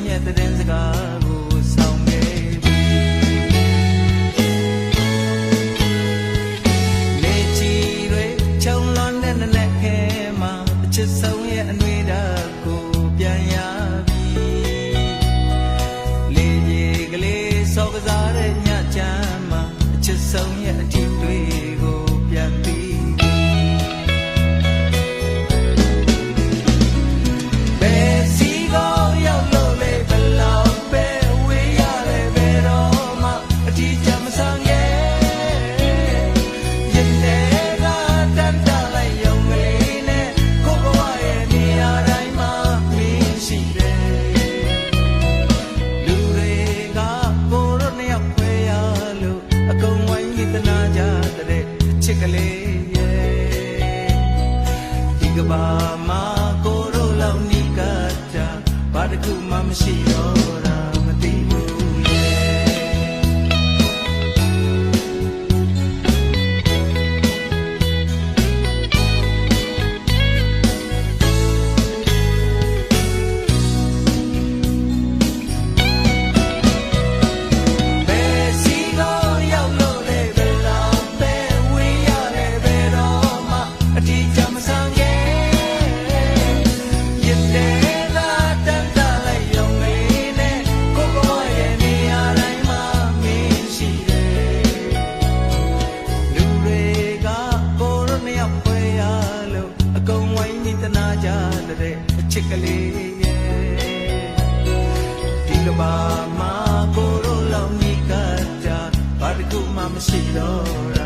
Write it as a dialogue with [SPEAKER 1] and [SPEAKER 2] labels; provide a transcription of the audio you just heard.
[SPEAKER 1] ရဲ့တဲ့စကားကိုဆောင်ခဲ့ပြီလေချီတွေခြုံလွန်တဲ့နဲ့ခဲမှာအချစ်ဆုံးရဲ့အနှွေးဓာတ်ကိုပြန်ရပြီလေကြီးကလေးစောကစားတဲ့ညချမ်းမှာအချစ်ဆုံးရဲ့အထီးတွေကိုပြန်ပြီးကလေးရဲ့ဒီကဘာမှာကိုတို့လောက်နီးကတာဘာတစ်ခုမှမရှိတော့တာမသိဘူးရဲ့ချစ်ကလေးရဲ့ဒီကဘာမှာကိုတို့လောက်နီးကတာဘာတစ်ခုမှမရှိတော့